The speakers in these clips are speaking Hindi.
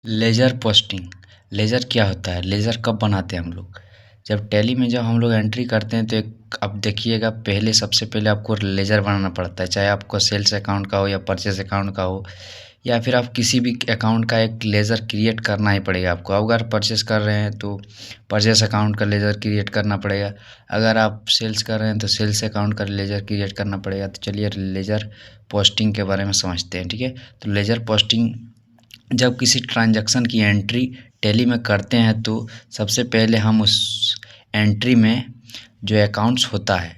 Ledger posting. लेजर क्या होता है? लेजर कब बनाते हैं हम लोग? जब टैली में जब हम लोग एंट्री करते हैं तो एक अब देखिएगा, पहले सबसे पहले आपको लेजर बनाना पड़ता है, चाहे आपको सेल्स अकाउंट का हो या परचेस अकाउंट का हो, या फिर आप किसी भी अकाउंट का एक लेजर क्रिएट करना ही पड़ेगा आपको। अगर परचेस कर रहे हैं तो परचेस अकाउंट का लेजर क्रिएट करना पड़ेगा, अगर आप सेल्स कर रहे हैं तो सेल्स अकाउंट का लेजर क्रिएट करना पड़ेगा। तो चलिए लेजर पोस्टिंग के बारे में समझते हैं, ठीक है। तो लेजर पोस्टिंग, जब किसी ट्रांजैक्शन की एंट्री टैली में करते हैं तो सबसे पहले हम उस एंट्री में जो अकाउंट्स होता है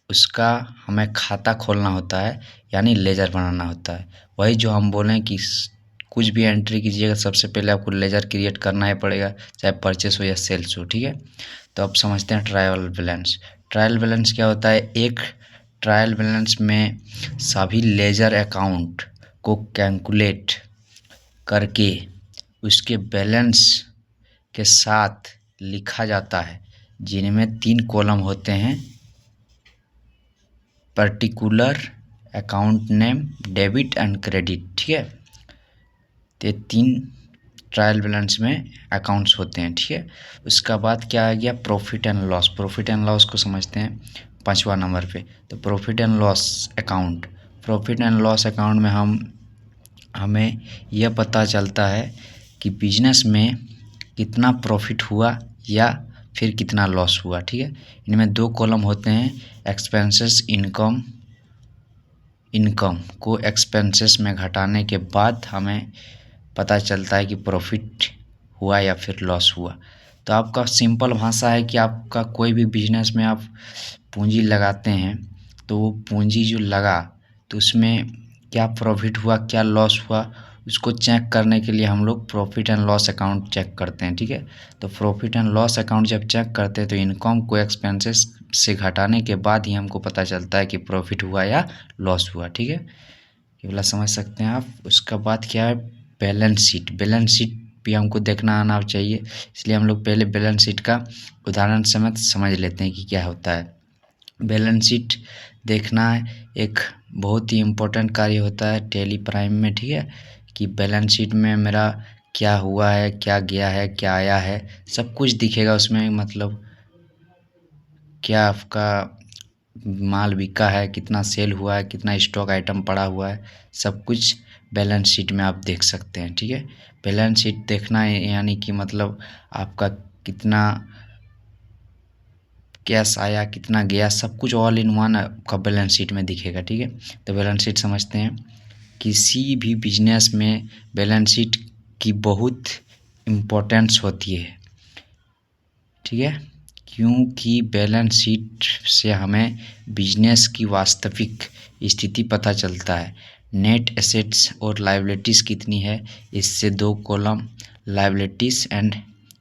उसका हमें खाता खोलना होता है, यानी लेजर बनाना होता है। वही जो हम बोलें कि कुछ भी एंट्री कीजिएगा सबसे पहले आपको लेजर क्रिएट करना ही पड़ेगा, चाहे परचेस हो या सेल्स हो, ठीक है। तो अब समझते हैं ट्रायल बैलेंस। ट्रायल बैलेंस क्या होता है? एक ट्रायल बैलेंस में सभी लेजर अकाउंट को कैलकुलेट करके उसके बैलेंस के साथ लिखा जाता है, जिनमें 3 कॉलम होते हैं: particular, account name, debit and credit, ठीक है। तो 3 ट्रायल बैलेंस में अकाउंट्स होते हैं, ठीक है। उसका बाद क्या आ गया? Profit and loss. Profit and loss को समझते हैं 5वां नंबर पे। तो profit and loss account, profit and loss account में हमें यह पता चलता है कि बिजनेस में कितना प्रॉफिट हुआ या फिर कितना लॉस हुआ, ठीक है। इनमें 2 कॉलम होते हैं: एक्सपेंसेस, इनकम को एक्सपेंसेस में घटाने के बाद हमें पता चलता है कि प्रॉफिट हुआ या फिर लॉस हुआ। तो आपका सिंपल भाषा है कि आपका कोई भी बिजनेस में आप पूंजी लगाते हैं तो वो पूंजी जो लगा तो उसमें क्या प्रॉफिट हुआ क्या लॉस हुआ, उसको चेक करने के लिए हम लोग profit and loss account check करते हैं, ठीक है। तो प्रॉफिट एंड लॉस अकाउंट जब चेक करते हैं तो इनकम को एक्सपेंसेस से घटाने के बाद ही हमको पता चलता है कि प्रॉफिट हुआ या लॉस हुआ, ठीक है। ये वाला समझ सकते हैं आप। उसका बाद क्या है? Balance sheet. बैलेंस शीट भी हमको देखना आना चाहिए, इसलिए हम लोग पहले बैलेंस शीट का उदाहरण समेत समझ लेते हैं कि क्या होता है। बैलेंस शीट देखना एक बहुत ही इम्पोर्टेंट कार्य होता है टैली प्राइम में, ठीक है। कि बैलेंस शीट में मेरा क्या हुआ है, क्या गया है, क्या आया है, सब कुछ दिखेगा उसमें। मतलब क्या आपका माल बिका है, कितना सेल हुआ है, कितना स्टॉक आइटम पड़ा हुआ है, सब कुछ बैलेंस शीट में आप देख सकते हैं, ठीक है। बैलेंस शीट देखना यानी कि मतलब आपका कितना कैश आया, कितना गया, सब कुछ ऑल इन वन आपका बैलेंस शीट में दिखेगा, ठीक है। तो बैलेंस शीट समझते हैं। किसी भी बिजनेस में बैलेंस शीट की बहुत इम्पोर्टेंस होती है, ठीक है। क्योंकि बैलेंस शीट से हमें बिजनेस की वास्तविक स्थिति पता चलता है। नेट एसेट्स और लायबिलिटीज़ कितनी है, इससे 2 कॉलम लायबिलिटीज़ एंड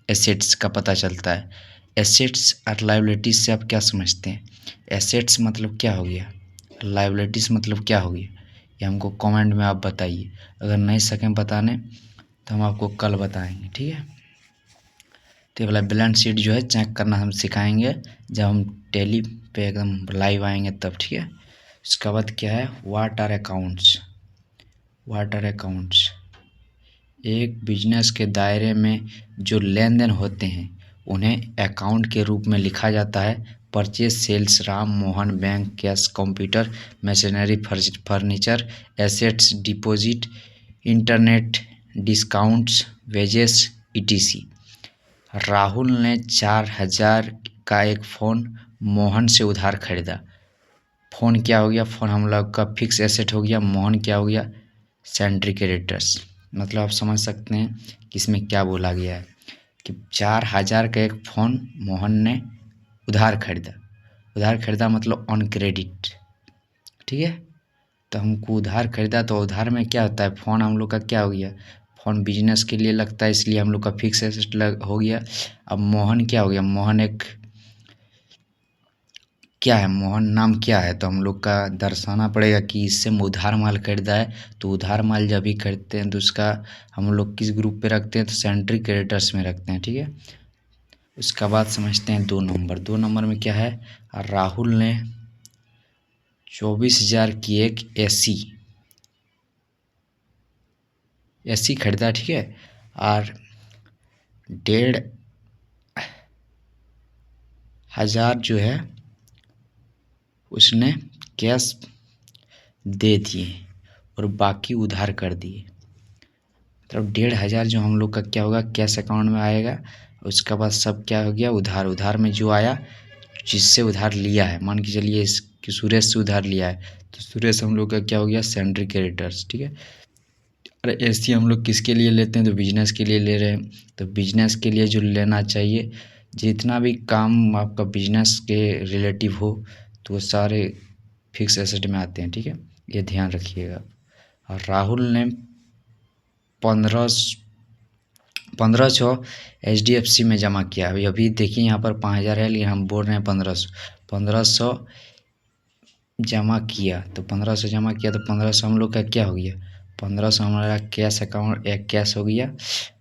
एसेट्स का पता चलता है। एसेट्स और लायबिलिटीज़ से आप क्या समझते हैं? एसेट्स मतलब क्या हो गया, लायबिलिटीज़ मतलब क्या हो गया, ये हमको कमेंट में आप बताइए। अगर नहीं सकें बताने तो हम आपको कल बताएंगे, ठीक है। तो ये वाला बैलेंस शीट जो है चेक करना हम सिखाएंगे जब हम टैली पे एकदम लाइव आएंगे तब, ठीक है। उसके बाद क्या है? What are accounts. What are accounts एक बिजनेस के दायरे में जो लेन देन होते हैं उन्हें अकाउंट के रूप में लिखा जाता है। Purchase, sales, Ram Mohan, bank, cash, computer, machinery, furniture, assets, deposit, internet, discounts, wages, etc. Rahul ने 4,000 का एक फ़ोन मोहन से उधार खरीदा। फ़ोन क्या हो गया? फ़ोन हम लोग का फिक्स एसेट हो गया। मोहन क्या हो गया? सैंड्री क्रेडिटर्स। मतलब आप समझ सकते हैं कि इसमें क्या बोला गया है कि 4,000 का एक फ़ोन मोहन ने उधार खरीदा। उधार खरीदा मतलब ऑन क्रेडिट, ठीक है। तो हमको उधार खरीदा तो उधार में क्या होता है? फ़ोन हम लोग का क्या हो गया? फ़ोन बिजनेस के लिए लगता है, इसलिए हम लोग का फिक्स एसेट हो गया। अब मोहन क्या हो गया? मोहन एक क्या है? मोहन नाम क्या है? तो हम लोग का दर्शाना पड़ेगा कि इससे उधार माल खरीदा है। तो उधार माल जब भी खरीदते हैं तो उसका हम लोग किस ग्रुप पे रखते हैं? तो सैंड्री क्रेडिटर्स में रखते हैं, ठीक है। उसका बाद समझते हैं 2 नंबर। 2 नंबर में क्या है? राहुल ने 24,000 की एक एसी खरीदा, ठीक है। और 1,500 जो है उसने कैश दे दिए और बाकी उधार कर दिए। मतलब 1,500 जो हम लोग का क्या होगा, कैश अकाउंट में आएगा। उसके बाद सब क्या हो गया, उधार में जो आया, जिससे उधार लिया है, मान के चलिए कि सुरेश से उधार लिया है, तो सुरेश हम लोग का क्या हो गया, सैंड्री क्रेडिटर्स। ठीक है, और ऐसे हम लोग किसके लिए लेते हैं, तो बिजनेस के लिए ले रहे हैं। तो बिजनेस के लिए जो लेना चाहिए, जितना भी काम आपका बिजनेस के रिलेटिव हो, तो वो सारे फिक्स एसेट में आते हैं। ठीक है, ये ध्यान रखिएगा। और राहुल ने 1500 HDFC में जमा किया। अभी देखिए यहाँ पर 5,000 है, लेकिन हम बोल रहे हैं 1500 जमा किया। तो 1500 जमा किया, तो 1500 हम लोग का क्या हो गया, 1500 हमारा कैश अकाउंट, एक कैश हो गया।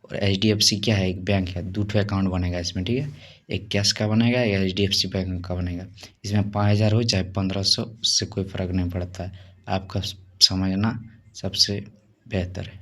और HDFC क्या है, एक बैंक है, 2 अकाउंट बनेगा इसमें। ठीक है, एक कैश का बनेगा, एक HDFC बैंक का बनेगा। इसमें 5,000 हो चाहे 1500, उससे कोई फ़र्क नहीं पड़ता है। आपका समझना सबसे बेहतर है।